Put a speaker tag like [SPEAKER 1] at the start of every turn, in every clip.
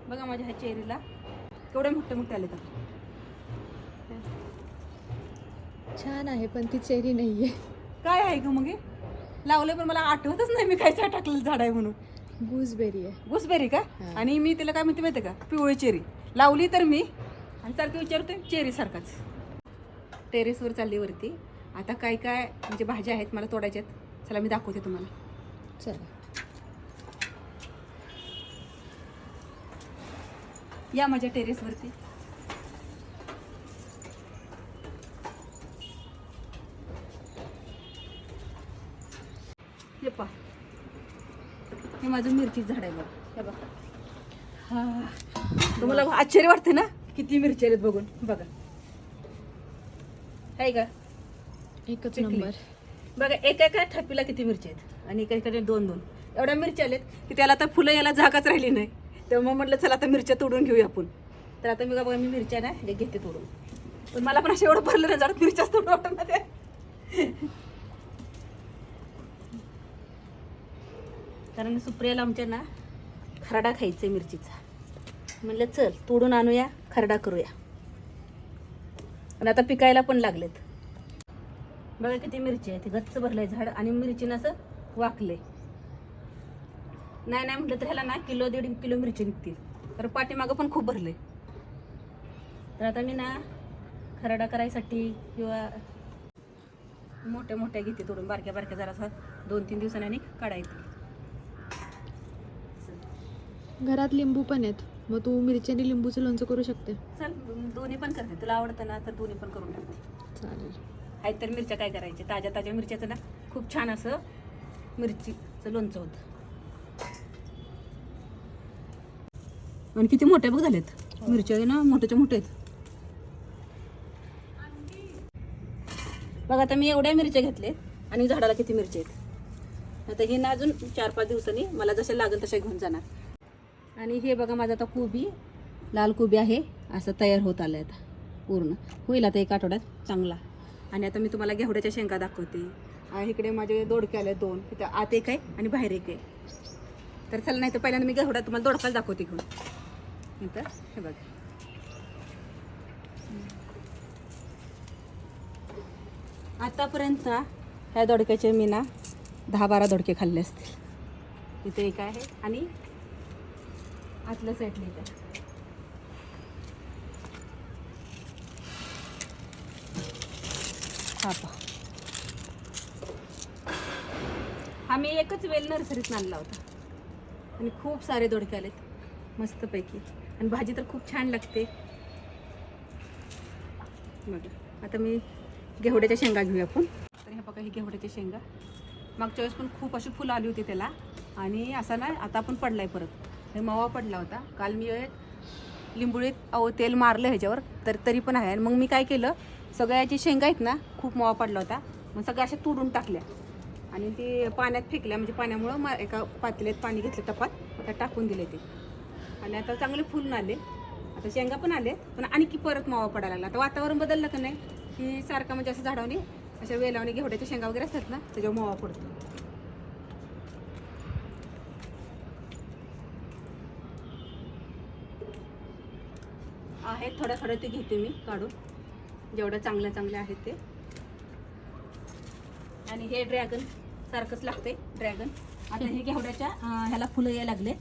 [SPEAKER 1] बघा माझ्या ह्या चेरीला केवढे मोठे मोठे आले तर
[SPEAKER 2] छान आहे पण ती चेरी नाहीये.
[SPEAKER 1] काय आहे ग मग हे? लावले पण मला आठवतच नाही मी काय टाकलेलं झाड आहे म्हणून.
[SPEAKER 2] गुसबेरी आहे.
[SPEAKER 1] गुसबेरी का?
[SPEAKER 2] हा.
[SPEAKER 1] आणि मी तिला काय म्हणते माहिती का, पिवळी चेरी लावली तर मी आणि सारखं विचारते चेरी सारखाच. टेरेसवर चालली वरती. आता काय काय म्हणजे भाज्या आहेत मला तोडायच्यात. चला मी दाखवते तुम्हाला.
[SPEAKER 2] चला
[SPEAKER 1] या माझ्या टेरेसवरती. हे पहा, हे माझं मिरचीचं झाड आहे बघा. हे बघा. हा, तुम्हाला आश्चर्य वाटते ना किती मिरची आहेत बघून. बघा आहे का,
[SPEAKER 2] एकच
[SPEAKER 1] पिकली.
[SPEAKER 2] नंबर.
[SPEAKER 1] बघा एका ठप्पीला किती मिरची आहेत आणि एका दोन दोन एवढ्या मिरच्या आल्यात की त्याला आता फुलं यायला जागाच राहिली नाही. तेव्हा मग म्हटलं चला आता मिरच्या तोडून घेऊया आपण. तर आता मी बघा मी मिरच्या ना हे घेते तोडून. पण मला पण असं एवढं भरलं ना झाड मिरच्याच तोडून वाटत ना ते. कारण सुप्रियाला आमच्या ना खरडा खायचा मिरचीचा. म्हणलं चल तोडून आणूया खरडा करूया. आणि आता पिकायला पण लागलेत. बघा किती मिरची आहे. ते गच्च भरलंय झाड आणि मिरचीनं असं वाकलंय. नाही म्हटलं तर ह्याला ना किलो 1.5 किलो मिरची निघतील. तर पाठीमागं पण खूप भरलंय. तर आता मी ना खरडा करायसाठी किंवा मोठ्या मोठ्या घेते तोडून. बारक्या बारक्या जरा 2-3 दिवसांनी काढायचे.
[SPEAKER 2] घरात लिंबू पण आहेत, मग तू मिरची आणि लिंबूचं लोणचं करू शकते.
[SPEAKER 1] चल दोन्ही पण करते. तुला आवडतं ना तर दोन्ही पण करून टाकते.
[SPEAKER 2] चालेल.
[SPEAKER 1] आहेत तर मिरच्या काय करायचे, ताज्या मिरच्याचं ना खूप छान असं मिरचीचं लोणचं होतं. आणि किती मोठ्या बघ झालेत मिरच्या ना, मोठ्याच्या मोठ्या आहेत. बघा आता मी एवढ्या मिरच्या घेतल्यात आणि झाडाला किती मिरच्या आहेत. आता हे ना अजून 4-5 दिवसांनी मला जशा लागेल तशा घेऊन जाणार. आणि हे बघा माझं आता कोबी, लाल कोबी आहे असं तयार होत आलं आहे. आता पूर्ण होईल आता 1 आठवड्यात चांगला. आणि आता मी तुम्हाला घेवड्याच्या शेंगा दाखवते. इकडे माझे दोडके आले 2. तिथं आत 1 आहे आणि बाहेर 1 आहे. तर चला नाही तर पहिल्यांदा मी घेवडा तुम्हाला दोडकाच दाखवते घेऊन. इथं हे बघा. आतापर्यंत ह्या दोडक्याचे मी ना 10-12 दोडके खाल्ले असतील. इथे 1 आहे आणि आतल्या साईडला इथे. हा पहा, हा मी एकच वेल नर्सरीत आणला होता आणि खूप सारे दोडके आलेत मस्तपैकी. आणि भाजी तर खूप छान लागते. बघा आता मी घेवड्याच्या शेंगा घेऊया आपण. तर हे बघा ही घेवड्याच्या शेंगा. मागच्या वेळेस पण खूप अशी फुलं आली होती त्याला. आणि असा ना आता पण पडलाय परत. हे मावा पडला होता. काल मी लिंबुळीत तेल मारलं ह्याच्यावर तर तरी पण आहे. आणि मग मी काय केलं, सगळ्याची शेंगा आहेत ना खूप मावा पडला होता. मग सगळ्या अशा तोडून टाकल्या आणि ते पाण्यात फेकल्या. म्हणजे पाण्यामुळं एका पातेल्यात पाणी घेतलं टपात, त्यात टाकून दिले ते. आणि आता चांगले फुलून आले. आता शेंगा पण आले पण आणखी परत मावा पडायला लागला. आता वातावरण बदललं का नाही की सारखं म्हणजे असं झाडावणी अशा वेलावणी घेवड्याच्या शेंगा वगैरे असतात ना त्याच्यावर मावा पडतो. आहेत थोड्या ते घेते मी काढून, जेवढ्या चांगल्या आहेत ते. आणि हे ड्रॅगन सारखंच लागते ड्रॅगन. आता हे घेवड्याच्या ह्याला फुलं यायला लागले.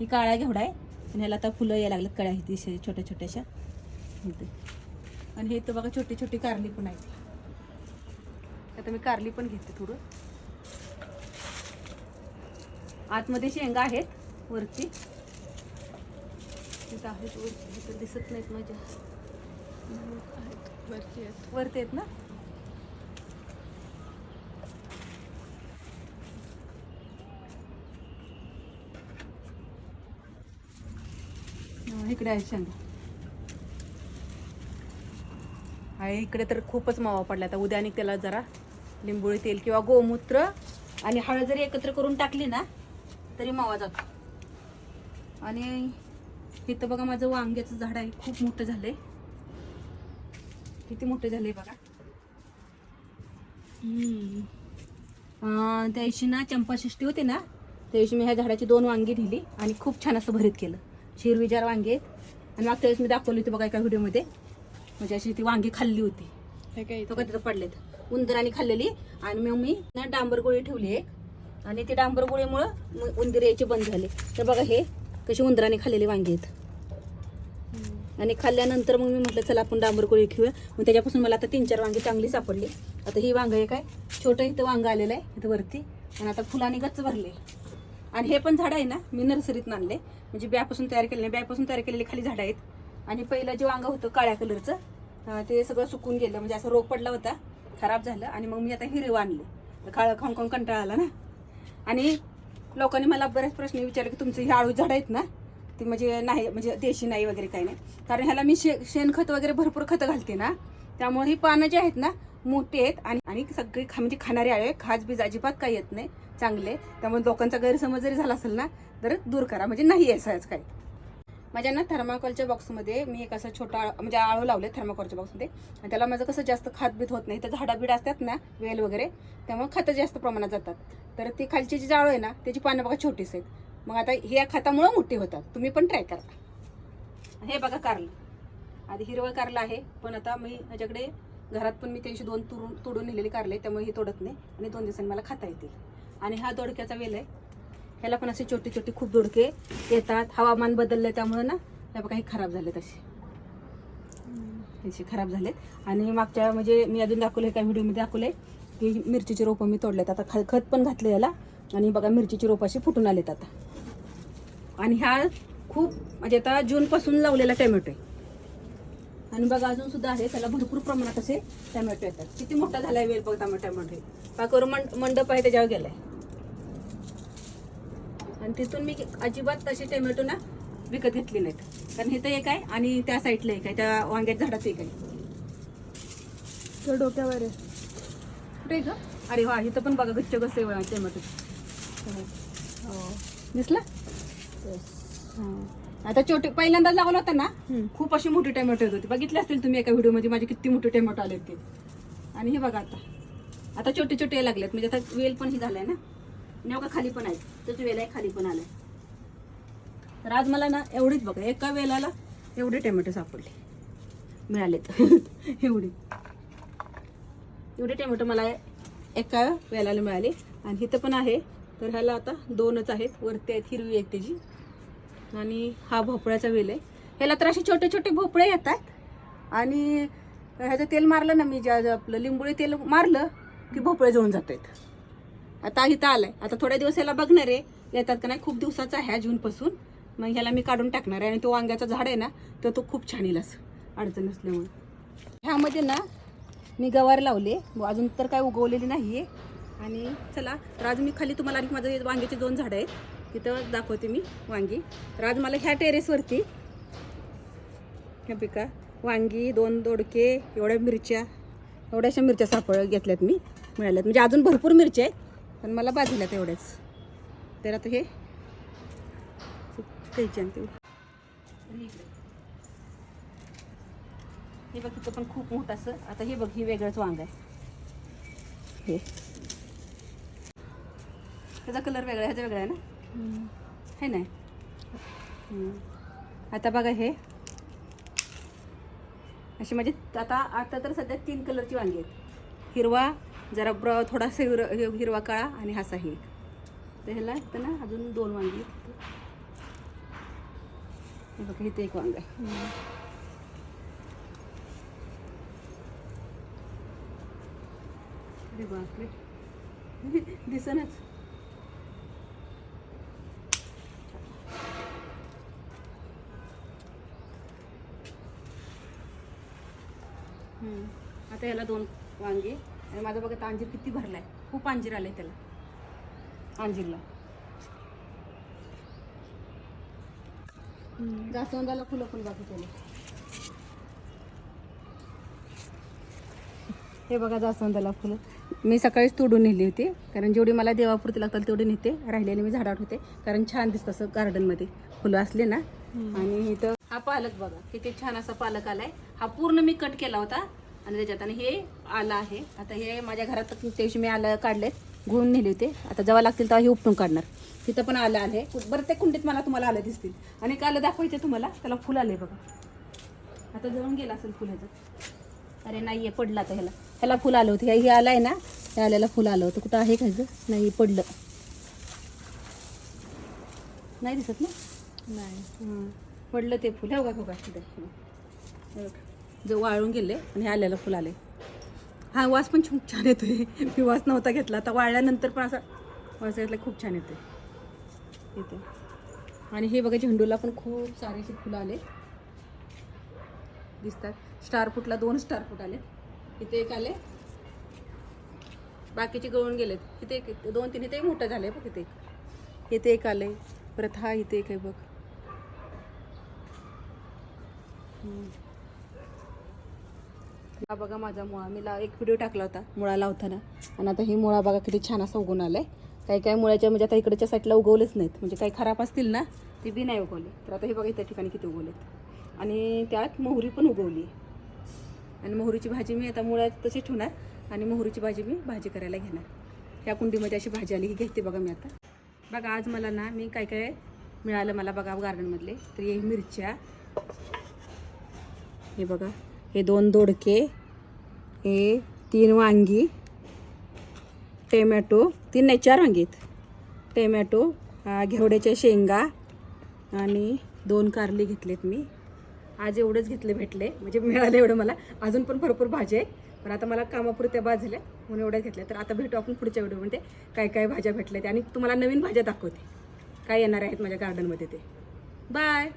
[SPEAKER 1] ही काळा घेवडा आहे आणि ह्याला आता फुलं यायला लागलेत. कळ्या आहेत छोट्या छोट्याशा इथे. आणि हे तर बघा छोटी कारली पण आहेत. आता मी कारली पण घेते थोडं. आतमध्ये शेंगा आहेत वरती. तिथं आहेत वरती, तिथं दिसत नाहीत माझ्या. वरती आहेत ना. इकडे आहेत शेंगा. आहे इकडे तर खूपच मावा पडला. आता उद्या आणि त्याला जरा लिंबोळी तेल किंवा गोमूत्र आणि हळद जरी एकत्र करून टाकली ना तरी मावा जातो. आणि इथं बघा माझं वांग्याचं झाड आहे, खूप मोठं झालंय. किती मोठे झाले बघा. त्या दिवशी ना चंपाषष्ठी होती ना, त्या दिवशी मी ह्या झाडाची 2 वांगी नेली आणि खूप छान असं भरीत केलं. हिरवीगार वांगे आहेत. आणि मागच्या वेळेस मी दाखवली होती बघा एका व्हिडिओमध्ये, म्हणजे अशी ती वांगी खाल्ली होती.
[SPEAKER 2] हे काय
[SPEAKER 1] तो का तिथं पडलेत उंदराने खाल्लेली. आणि मग मी ना डांबर गोळी ठेवली एक, आणि ते डांबर गोळीमुळं उंदीर यायचे बंद झाले. तर बघा हे कशी उंदराने खाल्लेली वांगी आहेत. आणि खाल्ल्यानंतर मग मी म्हटलं चला आपण डांबर गोळी घेऊया. मग त्याच्यापासून मला आता 3-4 वांगी चांगली सापडली. आता ही वांग आहे काय छोटं इथं वांग आलेलं आहे इथं वरती, आणि आता फुलाने गच्च भरले. आणि हे पण झाड आहे ना मी नर्सरीत आणले, म्हणजे ब्यापासून तयार केले नाही, ब्यापासून तयार केलेले खाली झाडं आहेत. आणि पहिलं जे वांग होतं काळ्या कलरचं ते सगळं सुकून गेलं, म्हणजे असं रोग पडला होता, खराब झालं. आणि मग मी आता हिरवं आणलं, काळं खाऊन खाऊन कंटाळा आला ना. आणि लोकांनी मला बरेच प्रश्न विचारले की तुमचं हे आळू झाड आहेत ना ती म्हणजे नाही, म्हणजे देशी नाही वगैरे काही नाही, कारण ह्याला मी शेणखत वगैरे भरपूर खतं घालते ना, त्यामुळे ही पानं जी आहेत ना मोठी आहेत. आणि सगळी म्हणजे खाणारी आहे, खाज बीज अजिबात काही येत नाही, चांगले. त्यामुळे लोकांचा गैरसमज जरी झाला असेल ना तर दूर करा, म्हणजे नाही आहे काही. माझ्या ना थर्माकोलच्या बॉक्समध्ये मी एक असं छोटा म्हणजे आळू लावले थर्माकोलच्या बॉक्समध्ये, आणि त्याला माझं कसं जास्त खातबीत होत नाही, तर झाडाबीड असतात ना वेल वगैरे, त्यामुळे खतं जास्त प्रमाणात जातात. तर ती खालची जी जाळू आहे ना त्याची पानं बघा छोटीच आहेत. मग आता ह्या खतामुळं मोठी होतात, तुम्ही पण ट्राय करा. हे बघा कारलं, आधी हिरवं कारलं आहे, पण आता मी माझ्याकडे घरात पण मी त्याची 2 तोडून नेलेली कारले, त्यामुळे ही तोडत नाही आणि 2 दिवसांनी मला खाता येतील. आणि हा दोडक्याचा वेल आहे, ह्याला पण असे छोटे छोटे खूप दोडके येतात. हवामान बदललं त्यामुळे ना हे बघा हे खराब झालेत, असे खराब झालेत. आणि मागच्या म्हणजे मी अजून दाखवले एका व्हिडिओमध्ये दाखवले की मिरचीचे रोपं मी तोडलेत. आता खत पण घातलं याला, आणि बघा मिरचीचे रोप असे फुटून आलेत आता. आणि ह्या खूप म्हणजे आता जूनपासून लावलेला टोमॅटो आहे. आणि बघा अजून सुद्धा आहे, त्याला भरपूर प्रमाणात असे टोमॅटो येतात. किती मोठा झालाय वेल बघ टोमॅटो, पाकवर मंडप आहे त्याच्यावर गेलाय. आणि तिथून मी अजिबात तसे टोमॅटो ना विकत घेतले नाहीत, कारण हे तर एक आहे आणि त्या साईडला एक आहे, त्या वांग्याच्या झाडाचं एक आहे.
[SPEAKER 2] तो डोक्यावर आहे
[SPEAKER 1] कुठे ग? अरे वा, इथं पण बघा गच्च कसं आहे टोमॅटो. दिसला? आता छोटे पहिल्यांदा लावला होता ना खूप अशी मोठी टोमॅटो येत होती, बघितले असतील तुम्ही एका व्हिडिओमध्ये माझे किती मोठे टोमॅटो आले ते. आणि हे बघा आता छोटे छोटे लागलेत, म्हणजे आता वेल पण ही झालाय ना, नेमका खाली पण आहे, त्याची वेल आहे खाली पण आलाय. तर आज मला ना एवढीच बघा एका वेलाला एवढे टोमॅटो सापडले मिळालेत एवढे टोमॅटो मला एका वेलाला मिळाले. आणि इथं पण आहे, तर ह्याला आता 2च आहेत, वरती आहेत हिरवी एक त्याची. आणि हा भोपळ्याचा वेल आहे, ह्याला तर असे छोटे छोटे भोपळे येतात. आणि ह्याचं तेल मारलं ना मी, ज्या आपलं लिंबोळी तेल मारलं की भोपळे जळून जात आहेत. आता इथं आलाय, आता थोड्या दिवस याला बघणार आहे येतात का नाही. खूप दिवसाचा आहे हा जूनपासून, मग ह्याला मी काढून टाकणार आहे. आणि तो वांग्याचा झाड आहे ना तो खूप छान येईल असं अडचण नसल्यामुळे. ह्यामध्ये ना मी गवार लावले, अजून तर काय उगवलेली नाही आहे. आणि चला तर आज मी खाली तुम्हाला आणि माझं वांग्याचे 2 झाडं आहेत तिथं दाखवते मी वांगी. तर आज मला ह्या टेरेसवरती ह्या पिका वांगी, 2 दोडके, एवढ्या मिरच्या घेतल्यात मी, मिळाल्यात. म्हणजे अजून भरपूर मिरच्या आहेत, पण मला बाजूल्यात एवढ्याच. तर आता हे हे बघ तिथं पण खूप मोठं असं. आता हे बघ ही वेगळंच वांग आहे, हे त्याचा कलर वेगळा आहे, ह्याचा वेगळा आहे ना, हे नाही. आता बघा हे अशी म्हणजे आता तर सध्या 3 कलरची वांगी आहेत, हिरवा जरा थोडासा हिरवा काळा आणि हासा हे. तर ह्याला इथं ना अजून 2 वांगी. हे बघा इथे एक वांग आहे. अरे बापरे दिसनच. आता याला 2 वांगी. आणि माझा बघा अंजीर किती भरलाय, खूप अंजीर आलंय त्याला अंजीरला. जास्वंदाला फुलं पण बाकी केले. हे बघा जास्वंदाला फुलं मी सकाळीच तोडून नेली होती, कारण जेवढी मला देवापुरती लागतात तेवढी नेते, राहिलेली मी झाडात होते, कारण छान दिसतं असं गार्डनमध्ये फुलं असले ना. आणि इथं हा पालक बघा किती छान असा पालक आलाय, हा पूर्ण मी कट केला होता आणि त्याच्यात. आणि हे आलं आहे, आता हे माझ्या घरात त्यादिवशी मी आलं काढलेत, घेऊन नेले होते. आता जेव्हा लागतील तेव्हा हे उपटून काढणार. तिथं पण आलं आले बरं, ते कुंडीत मला तुम्हाला आलं दिसतील. आणि एक आलं दाखवायचे तुम्हाला, त्याला फुल आले बघा. आता जळून गेला असेल फुल ह्याचं. अरे नाही आहे, पडलं आता ह्याला फुल आलं होतं. हे आलं आहे ना, हे आल्याला फुल आलं होतं. कुठं आहे खायचं नाही, पडलं नाही दिसत ना.
[SPEAKER 2] नाही
[SPEAKER 1] पडलं ते फुल. हो का तिथे जो वाळून गेले आणि हे आल्याला फुल आले. हा वास पण खूप छान येतोय. मी वास नव्हता घेतला, आता वाळल्यानंतर पण असा वास घेतला, खूप छान येते इथे. आणि हे बघा झेंडूला पण खूप सारेशी फुलं आले दिसतात. स्टार फुटला 2 स्टार फुट आले. इथे एक आले, बाकीचे गळून गेलेत. इथे एक 2-3 इथे मोठं झालंय बघ. इथे एक आलंय. परत हा इथे एक आहे बघ. हा बघा माझा मुळा. मी एक व्हिडिओ टाकला होता मुळा लावताना. आणि आता ही मुळा बघा किती छान असं उगवून आलाय. काही मुळाच्या म्हणजे आता इकडच्या साईडला उगवलेच नाहीत, म्हणजे काही खराब असतील ना ती बी नाही उगवली. तर आता हे बघा त्या ठिकाणी किती उगवलेत. आणि त्यात मोहरी पण उगवली. आणि मोहरीची भाजी मी आता मुळात तशी ठेवणार आणि मोहरीची भाजी मी भाजी करायला घेणार. ह्या कुंडीमध्ये अशी भाजी आली ही घेते बघा मी आता. बघा आज मला ना मी काय मिळालं मला बघा गार्डनमधले. तर हे मिरच्या, हे बघा हे 2 दोडके, हे 3 वांगी, टोमॅटो 3 नाही 4 वांगी आहेत, टोमॅटो, घेवड्याच्या शेंगा आणि 2 कारली घेतलेत मी. आज एवढंच भेटले म्हणजे मिळालं एवढं मला. अजून पण भरपूर भाज्या आहेत, पण आता मला कामापुरत्या बाजल्या म्हणून एवढ्या घेतल्या. तर आता भेटू आपण पुढच्या व्हिडिओमध्ये काय भाज्या भेटल्यात आणि तुम्हाला नवीन भाज्या दाखवते काय येणार आहेत माझ्या गार्डनमध्ये ते. बाय.